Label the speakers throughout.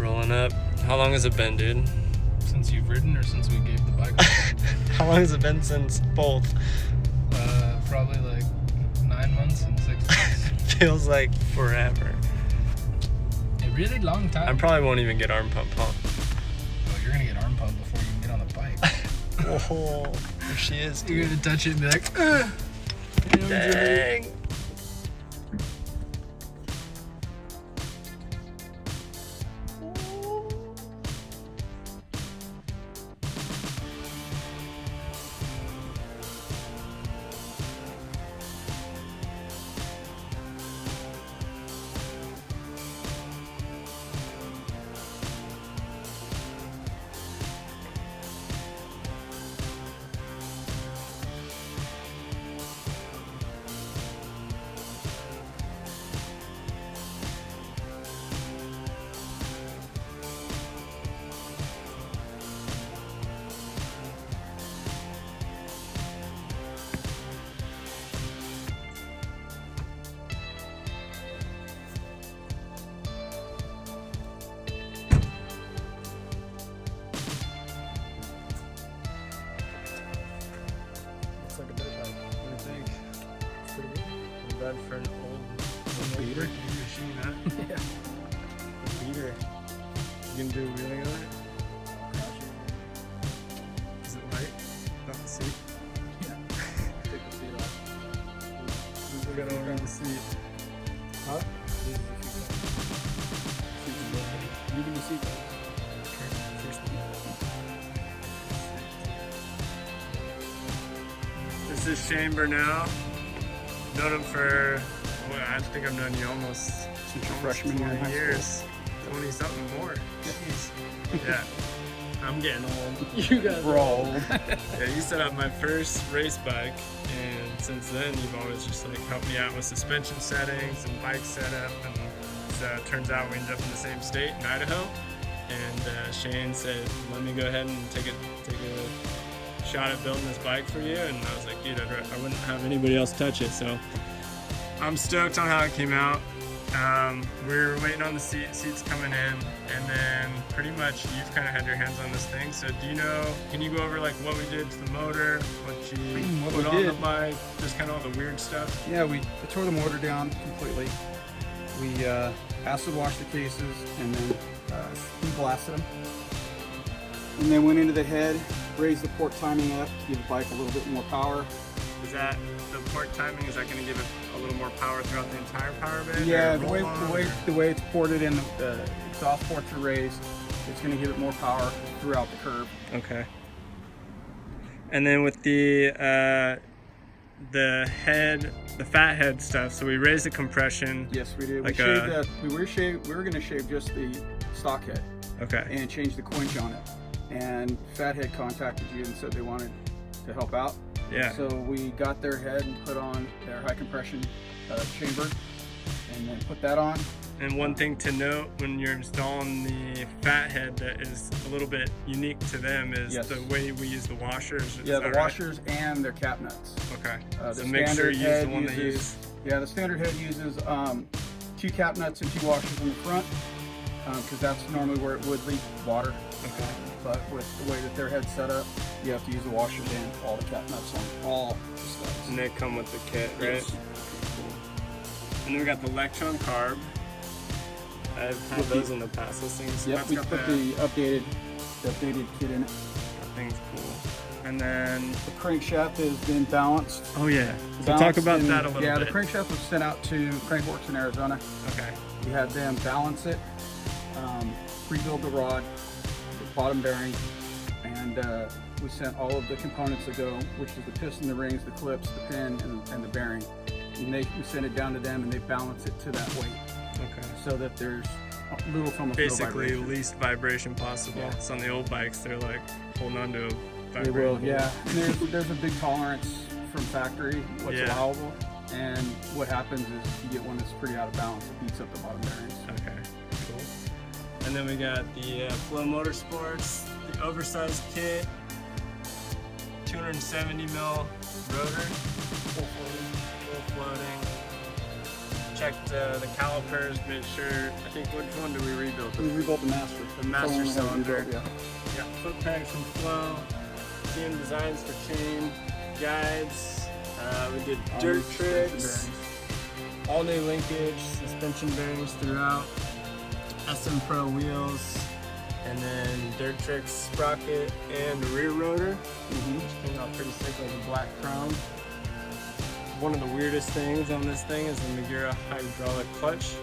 Speaker 1: Rolling up. How long has it been, dude?
Speaker 2: Since you've ridden or since we gave the bike away?
Speaker 1: How long has it been since both?
Speaker 2: Probably like 9 months and 6 months.
Speaker 1: Feels like forever.
Speaker 2: A really long time.
Speaker 1: I probably won't even get arm pump, huh?
Speaker 2: Oh, you're gonna get arm pump before you can get on the bike.
Speaker 1: Whoa, there she is, dude.
Speaker 2: You're gonna touch it and be like, ugh.
Speaker 1: Dang. Looks like a bit high. What do you think? It's pretty good. Not bad for an old beater. Machine, huh?
Speaker 2: Yeah.
Speaker 1: The beater. You can do wheeling on it? Is it light? Off the seat?
Speaker 2: Yeah. Take the seat off.
Speaker 1: We're gonna over the seat.
Speaker 2: Huh? This is the seat. You give me the seat.
Speaker 1: This is Shane Burnell. Known him for, well, I think I've known you almost
Speaker 2: Since your freshman year in
Speaker 1: 20
Speaker 2: high
Speaker 1: years. 20 something more. Jeez. Yeah. I'm getting old.
Speaker 2: You guys are old.
Speaker 1: Yeah, you set up my first race bike, and since then you've always just like helped me out with suspension settings and bike setup, and so it turns out we ended up in the same state in Idaho. And Shane said, "Let me go ahead and take a shot at building this bike for you." And I was like, "Dude, I wouldn't have anybody else touch it." So I'm stoked on how it came out. We were waiting on the seats coming in, and then pretty much you've kind of had your hands on this thing. So can you go over like what we did to the motor, what you put on the bike, just kind of all the weird stuff?
Speaker 3: Yeah, we tore the motor down completely. We acid washed the cases and then speed blasted them. And then went into the head, raised the port timing up to give the bike a little bit more power.
Speaker 1: Is that the port timing? Is that going to give it a little more power throughout the entire power band?
Speaker 3: Yeah, the way it's ported in, the exhaust ports are raised. It's going to give it more power throughout the curve.
Speaker 1: Okay. And then with the head, the fat head stuff, so we raised the compression.
Speaker 3: Yes, we did.
Speaker 1: Like
Speaker 3: we were going to shave just the stock head.
Speaker 1: Okay.
Speaker 3: And change the quench on it. And Fathead contacted you and said they wanted to help out.
Speaker 1: Yeah.
Speaker 3: So we got their head and put on their high compression chamber, and then put that on.
Speaker 1: And one thing to note when you're installing the fat head that is a little bit unique to them is the way we use the washers.
Speaker 3: Yeah, the washers and their cap nuts.
Speaker 1: Okay.
Speaker 3: The
Speaker 1: So make sure you use the one they use.
Speaker 3: Yeah, the standard head uses 2 cap nuts and 2 washers in the front, because that's normally where it would leak water.
Speaker 1: Okay.
Speaker 3: But with the way that their head's set up, you have to use the washers and all the cap nuts on all the studs.
Speaker 1: And they come with the kit, right?
Speaker 3: Yes.
Speaker 1: And then we got the Electron carb. I've had those in the past. Those things.
Speaker 3: Yep, we put the updated kit in it.
Speaker 1: That thing's cool. And then
Speaker 3: The crankshaft has been balanced.
Speaker 1: oh yeah. So talk about that a little bit.
Speaker 3: Yeah, the crankshaft was sent out to Crankworks in Arizona.
Speaker 1: Okay.
Speaker 3: We had them balance it, pre-build the rod, the bottom bearing, and we sent all of the components that go, which is the piston, the rings, the clips, the pin, and the bearing. And we send it down to them, and they balance it to that weight.
Speaker 1: Okay.
Speaker 3: So that there's little to almost
Speaker 1: Basically,
Speaker 3: no vibration.
Speaker 1: least vibration possible.
Speaker 3: Yeah.
Speaker 1: So on the old bikes, they're like holding on to a
Speaker 3: They
Speaker 1: vibrating
Speaker 3: will, yeah. And there's a big tolerance from factory what's allowable, and what happens is you get one that's pretty out of balance. It beats up the bottom bearings.
Speaker 1: Okay, cool. And then we got the Flow Motorsports, the oversized kit, 270 mil rotor, full floating. checked the calipers, made sure. I think which one did we rebuild?
Speaker 3: We rebuilt the master.
Speaker 1: The master
Speaker 3: That's the one we
Speaker 1: cylinder.
Speaker 3: rebuilt,
Speaker 1: Yeah, foot pegs from Flow, GM designs for chain, guides. We did dirt tricks, all new linkage, suspension bearings throughout, SM Pro wheels, and then dirt tricks sprocket and the rear rotor, which came out pretty sick like a black chrome. One of the weirdest things on this thing is the Magura hydraulic clutch.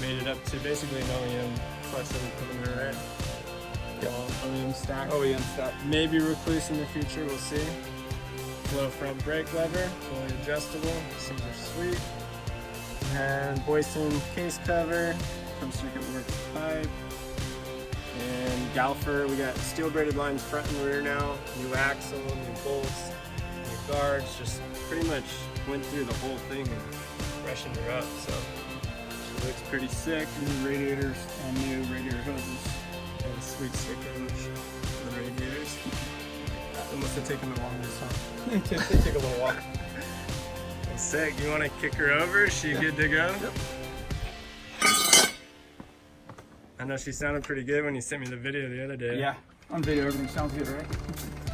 Speaker 1: Made it up to basically an OEM clutch that we put in there, right? OEM stack.
Speaker 3: OEM stack.
Speaker 1: Maybe Recluse in the future, we'll see. Flow front brake lever, fully adjustable, super sweet. And Boise case cover from Circuit Works pipe. And Galfer, we got steel braided lines front and rear now, new axle, new bolts, new guards, just pretty much went through the whole thing and freshened her up, so she looks pretty sick.
Speaker 3: New radiators and new radiator hoses.
Speaker 1: And sweet stickers for the radiators. That must have taken the longest, huh?
Speaker 3: They take a little walk.
Speaker 1: Well, sick. You want to kick her over? Is she good to go?
Speaker 3: Yep.
Speaker 1: I know she sounded pretty good when you sent me the video the other day.
Speaker 3: Yeah, on video everything sounds good, right?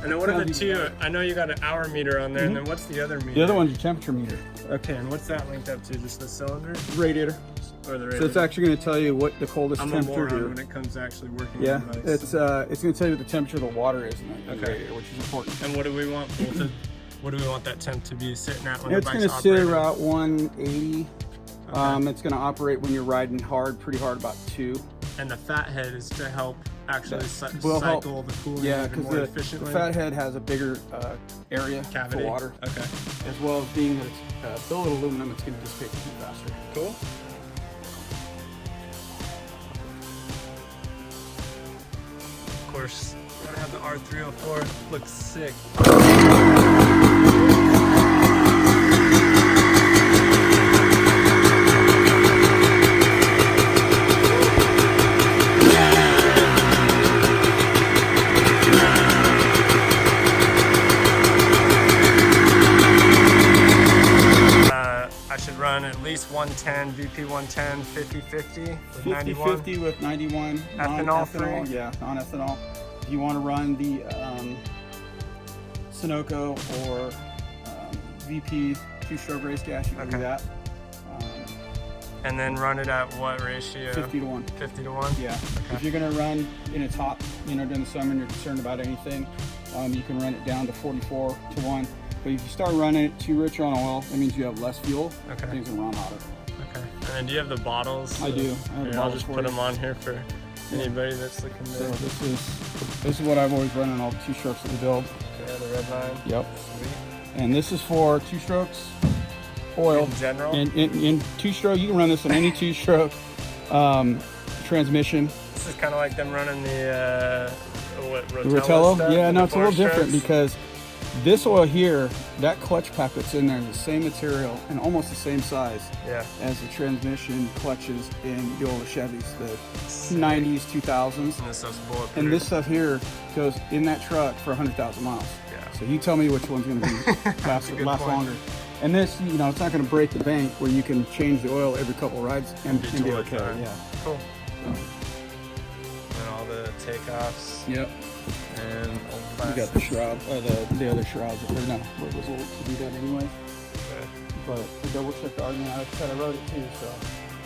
Speaker 1: And then what are the
Speaker 3: Sounds
Speaker 1: two?
Speaker 3: even
Speaker 1: I know you got an hour meter on there, and then what's the other meter?
Speaker 3: The other one's your temperature meter.
Speaker 1: Okay, and what's that linked up to? Just the cylinder
Speaker 3: Radiator.
Speaker 1: or the radiator?
Speaker 3: So it's actually going to tell you what the coldest
Speaker 1: I'm a
Speaker 3: temperature
Speaker 1: moron
Speaker 3: here.
Speaker 1: when it comes to actually working.
Speaker 3: Yeah,
Speaker 1: with the device.
Speaker 3: it's going to tell you what the temperature of the water is in the
Speaker 1: Okay.
Speaker 3: radiator, which is important.
Speaker 1: And what do we want? What do we want that temp to be sitting at when
Speaker 3: It's
Speaker 1: the
Speaker 3: going
Speaker 1: bike's
Speaker 3: to sit
Speaker 1: operating?
Speaker 3: around 180.
Speaker 1: Okay.
Speaker 3: It's going to operate when you're riding pretty hard, about 2.
Speaker 1: And the fat head is to help actually
Speaker 3: will help.
Speaker 1: cycle the cooling
Speaker 3: Yeah,
Speaker 1: even
Speaker 3: because
Speaker 1: more
Speaker 3: the
Speaker 1: efficiently.
Speaker 3: fat head has a bigger area
Speaker 1: Cavity.
Speaker 3: for water,
Speaker 1: Okay.
Speaker 3: as well as being that it's built in aluminum, it's going to dissipate the heat faster.
Speaker 1: Cool. Of course, gotta have the R304. Looks sick. I should run at least 110, VP 110, 50-50 with 91.
Speaker 3: 50-50 with 91
Speaker 1: Ethanol
Speaker 3: non-ethanol,
Speaker 1: free?
Speaker 3: yeah, non-ethanol. If you want to run the Sunoco or VP 2-stroke race gas, you can do
Speaker 1: Okay.
Speaker 3: that.
Speaker 1: And then run it at what ratio?
Speaker 3: 50 to 1.
Speaker 1: 50 to 1?
Speaker 3: Yeah.
Speaker 1: Okay.
Speaker 3: If you're going to run and it's hot, during the summer and you're concerned about anything, you can run it down to 44 to 1. But if you start running it too rich on oil, that means you have less fuel.
Speaker 1: Okay.
Speaker 3: Things will run hotter.
Speaker 1: Okay. And then do you have the bottles?
Speaker 3: I do. I have the
Speaker 1: Here, I'll
Speaker 3: bottles
Speaker 1: just
Speaker 3: for
Speaker 1: put
Speaker 3: you.
Speaker 1: them on here for anybody that's looking to.
Speaker 3: So this is what I've always run on all the 2-strokes that we build.
Speaker 1: Okay, the red line.
Speaker 3: Yep.
Speaker 1: Sweet.
Speaker 3: And this is for 2-strokes oil.
Speaker 1: In general?
Speaker 3: In 2-stroke, you can run this on any 2-stroke transmission.
Speaker 1: This is kind of like them running the
Speaker 3: The
Speaker 1: Rotella
Speaker 3: Rotello,
Speaker 1: stuff,
Speaker 3: yeah,
Speaker 1: the
Speaker 3: no, it's a little
Speaker 1: 4
Speaker 3: different
Speaker 1: strokes.
Speaker 3: because this oil here, that clutch pack that's in there is the same material and almost the same size
Speaker 1: Yeah.
Speaker 3: as the transmission clutches in the older Chevys, the 90s, 2000s.
Speaker 1: And this stuff's bulletproof.
Speaker 3: And this stuff here goes in that truck for 100,000 miles.
Speaker 1: Yeah.
Speaker 3: So you tell me which one's going to be last
Speaker 1: good
Speaker 3: last
Speaker 1: point.
Speaker 3: longer. And this, it's not going to break the bank where you can change the oil every couple rides and
Speaker 1: Be
Speaker 3: be
Speaker 1: totally
Speaker 3: okay.
Speaker 1: fine.
Speaker 3: Yeah.
Speaker 1: Cool.
Speaker 3: So,
Speaker 1: And all the takeoffs
Speaker 3: yep.
Speaker 1: and old
Speaker 3: You
Speaker 1: plastic.
Speaker 3: got the shroud, the other shrouds. Or no, what was old to do that anyway.
Speaker 1: Okay.
Speaker 3: But I double checked the argument. I said I wrote it too, so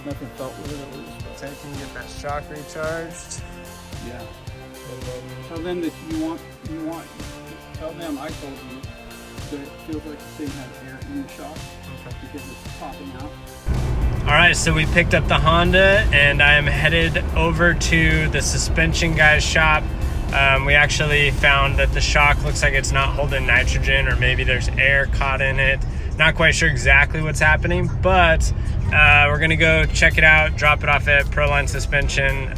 Speaker 3: nothing felt with it at least. But
Speaker 1: Take and get that shock recharged.
Speaker 3: yeah.
Speaker 1: And then
Speaker 3: Tell them that you want. Tell them I told you that it feels like the thing has air in the shock because it's popping out.
Speaker 1: all right, so we picked up the Honda and I am headed over to the suspension guy's shop. We actually found that the shock looks like it's not holding nitrogen, or maybe there's air caught in it. Not quite sure exactly what's happening, but we're gonna go check it out, drop it off at Proline Suspension.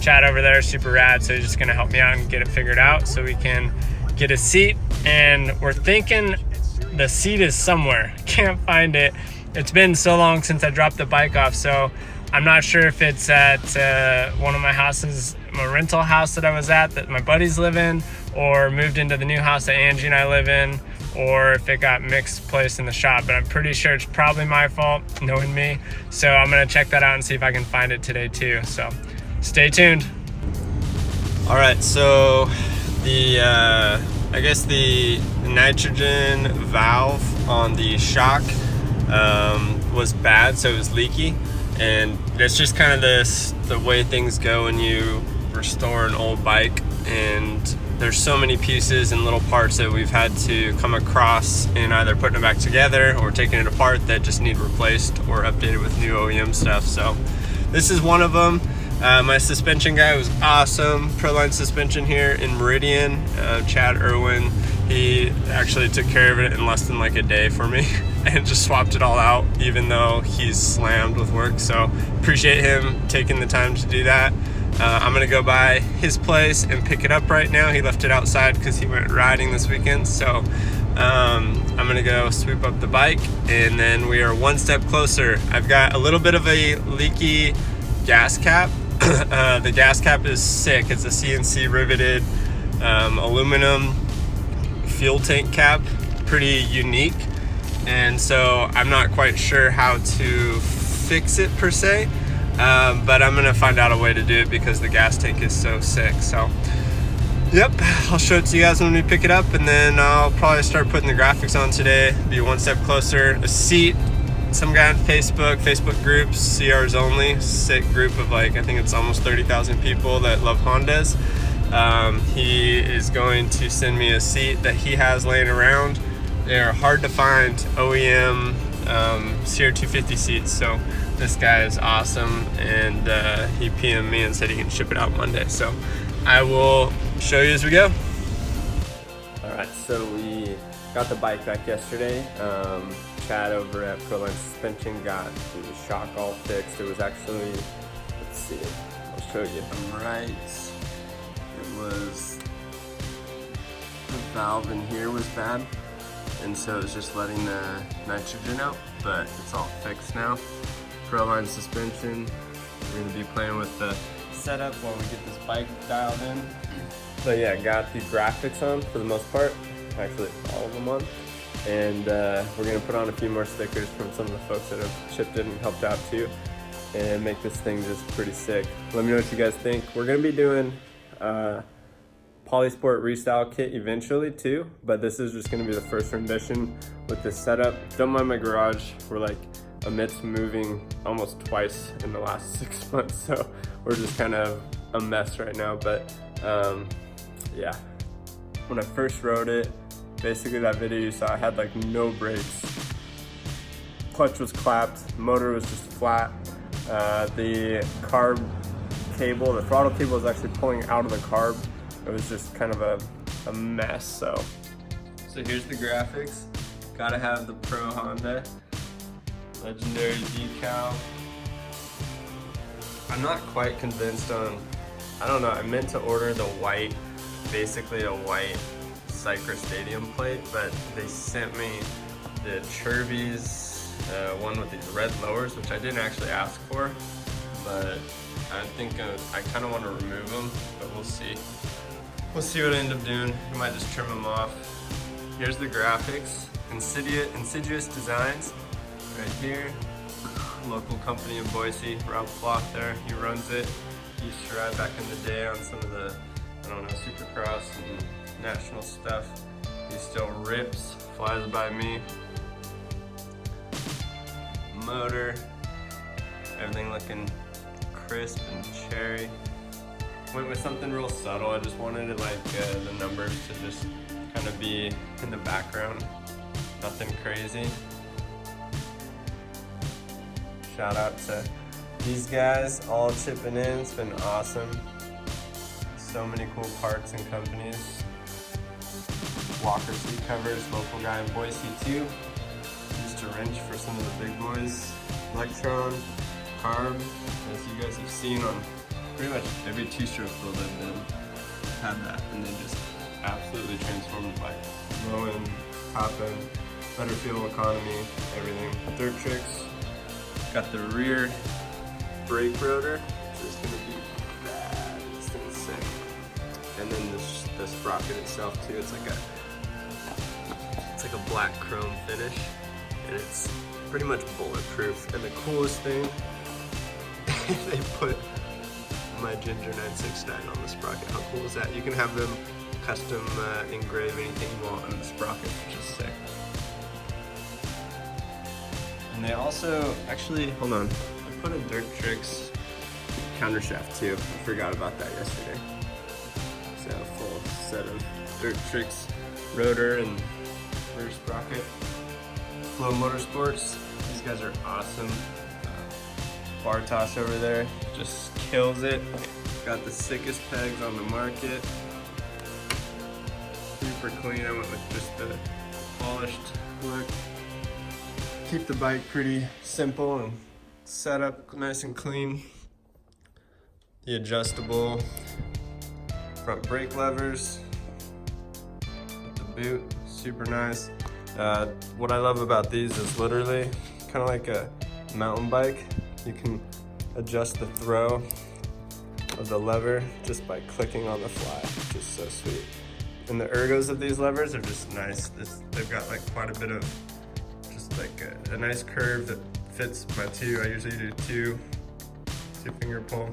Speaker 1: Chad over there is super rad, so he's just gonna help me out and get it figured out so we can get a seat. And we're thinking the seat is somewhere. Can't find it. It's been so long since I dropped the bike off, so I'm not sure if it's at one of my houses, my rental house that I was at that my buddies live in, or moved into the new house that Angie and I live in, or if it got misplaced in the shop, but I'm pretty sure it's probably my fault, knowing me. So I'm gonna check that out and see if I can find it today too. So stay tuned.
Speaker 4: All right, so the I guess the nitrogen valve on the shock was bad, so it was leaky, and it's just kind of the way things go when you restore an old bike, and there's so many pieces and little parts that we've had to come across in either putting it back together or taking it apart that just need replaced or updated with new OEM stuff. So this is one of them. My suspension guy was awesome. Proline suspension here in Meridian. Chad Irwin, he actually took care of it in less than like a day for me and just swapped it all out, even though he's slammed with work. So appreciate him taking the time to do that. I'm gonna go by his place and pick it up right now. He left it outside because he went riding this weekend. So I'm gonna go sweep up the bike, and then we are one step closer. I've got a little bit of a leaky gas cap. The gas cap is sick. It's a CNC riveted aluminum fuel tank cap, pretty unique. And so I'm not quite sure how to fix it per se. But I'm gonna find out a way to do it because the gas tank is so sick. So yep, I'll show it to you guys when we pick it up, and then I'll probably start putting the graphics on today, be one step closer. A seat, some guy on Facebook groups, CRs only, sick group of like, I think it's almost 30,000 people that love Hondas. He is going to send me a seat that he has laying around. They're hard to find OEM CR250 seats, so this guy is awesome, and he PM'd me and said he can ship it out Monday. So I will show you as we go. All right, so we got the bike back yesterday. Chad over at Proline Suspension got the shock all fixed. It was actually, let's see, I'll show you. Right, it was, the valve in here was bad, and so it's just letting the nitrogen out, but it's all fixed now. Proline suspension. We're gonna be playing with the setup while we get this bike dialed in. So yeah, got the graphics on for the most part, actually all of them on. And we're gonna put on a few more stickers from some of the folks that have chipped in and helped out too, and make this thing just pretty sick. Let me know what you guys think. We're gonna be doing Polysport Restyle kit eventually too, but this is just gonna be the first rendition with this setup. Don't mind my garage. We're like amidst moving almost twice in the last 6 months, so we're just kind of a mess right now. But yeah, when I first rode it, basically that video you saw, I had like no brakes, clutch was clapped, motor was just flat, the carb cable, the throttle cable was actually pulling out of the carb. It was just kind of a mess. So here's the graphics. Gotta have the Pro Honda legendary decal. I'm not quite convinced on, I don't know, I meant to order the white, basically a white Cypress Stadium plate, but they sent me the Chirby's one with these red lowers, which I didn't actually ask for, but I think I kind of want to remove them, but we'll see. We'll see what I end up doing. We might just trim them off. Here's the graphics. Insidious Designs. Right here, local company in Boise, Rob Flock there, he runs it. He used to ride back in the day on some of the, I don't know, Supercross and national stuff. He still rips, flies by me. Motor, everything looking crisp and cherry. Went with something real subtle. I just wanted it like the numbers to just kind of be in the background, nothing crazy. Shout out to these guys, all chipping in. It's been awesome. So many cool parts and companies. Walker seat covers, local guy in Boise too. Used to wrench for some of the big boys. Electron, carb, as you guys have seen on pretty much every two-stroke build I've been, had that, and then just absolutely transformed the bike. Low end, top end, better fuel economy, everything. Dirt tricks. Got the rear brake rotor, which is gonna be bad. This thing's sick. And then this sprocket itself too. It's It's like a black chrome finish, and it's pretty much bulletproof. And the coolest thing, they put my Ginger 969 on the sprocket. How cool is that? You can have them custom engrave anything you want on the sprocket, which is sick. And they also, actually, hold on, I put a Dirt Tricks countershaft too. I forgot about that yesterday. So a full set of Dirt Tricks rotor and rear sprocket. Flow Motorsports, these guys are awesome. Bartosh over there just kills it. Got the sickest pegs on the market. Super clean. I went with just the polished look. Keep the bike pretty simple and set up nice and clean. The adjustable front brake levers with the boot, super nice. What I love about these is literally kind of like a mountain bike. You can adjust the throw of the lever just by clicking on the fly, which is so sweet. And the ergos of these levers are just nice. They've got like quite a bit of just like a nice curve that fits my two. I usually do two finger pull.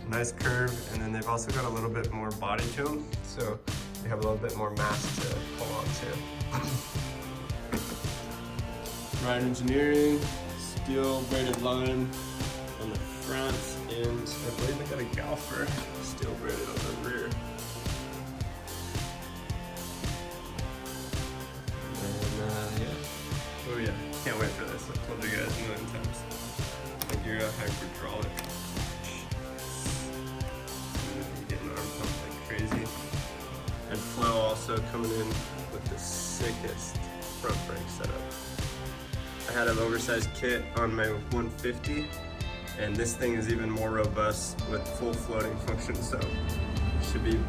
Speaker 4: Nice curve, and then they've also got a little bit more body to them, so you have a little bit more mass to pull onto. Ride Engineering, steel braided line on the front, and I believe they got a galfer steel braided on the rear. And yeah. Oh yeah, can't wait for this. I've told you guys a million times. Agura hydraulic. Getting arm pumped like crazy. And Flow also coming in with the sickest front brake setup. I had an oversized kit on my 150, and this thing is even more robust with full floating function, so it should be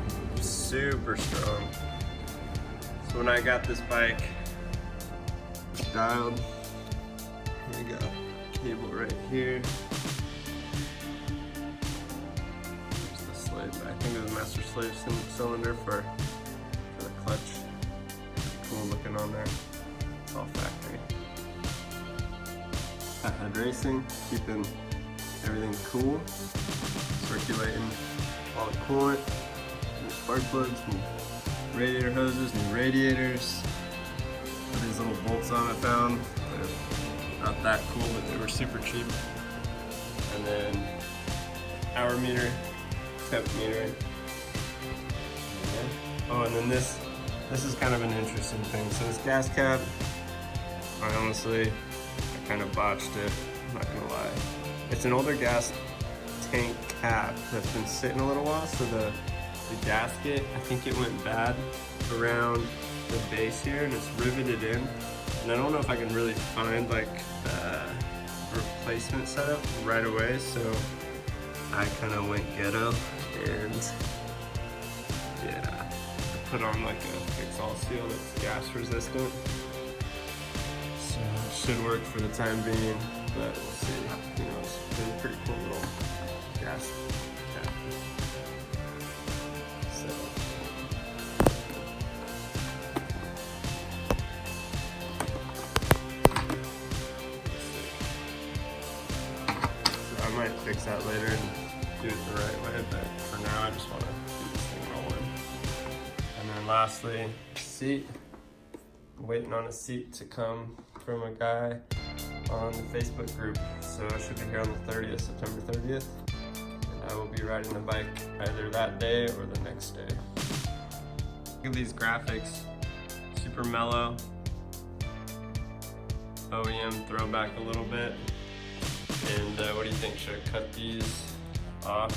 Speaker 4: super strong. So when I got this bike dialed, here we go, cable right here. There's the slave, I think it was a master slave cylinder for the clutch. Cool looking on there, it's all factory. Head racing, keeping everything cool, circulating all the coolant, new spark plugs, new radiator hoses, new radiators. These little bolts on I found, they're not that cool, but they were super cheap. And then hour meter, temp meter. Oh, and then this is kind of an interesting thing. So this gas cap, I honestly kind of botched it, I'm not gonna lie. It's an older gas tank cap that's been sitting a little while, so the gasket, I think it went bad around the base here, and it's riveted in. And I don't know if I can really find like a replacement setup right away, so I kind of went ghetto, and yeah, I put on like a fix-all seal that's gas resistant. Should work for the time being, but we'll see. You know, it's been a pretty cool little gas cap. So I might fix that later and do it the right way, but for now I just want to do this thing rolling. And then lastly, seat. I'm waiting on a seat to come from a guy on the Facebook group, so I should be here on the 30th, September 30th, and I will be riding the bike either that day or the next day. Look at these graphics, super mellow, OEM throwback a little bit, and what do you think, should I cut these off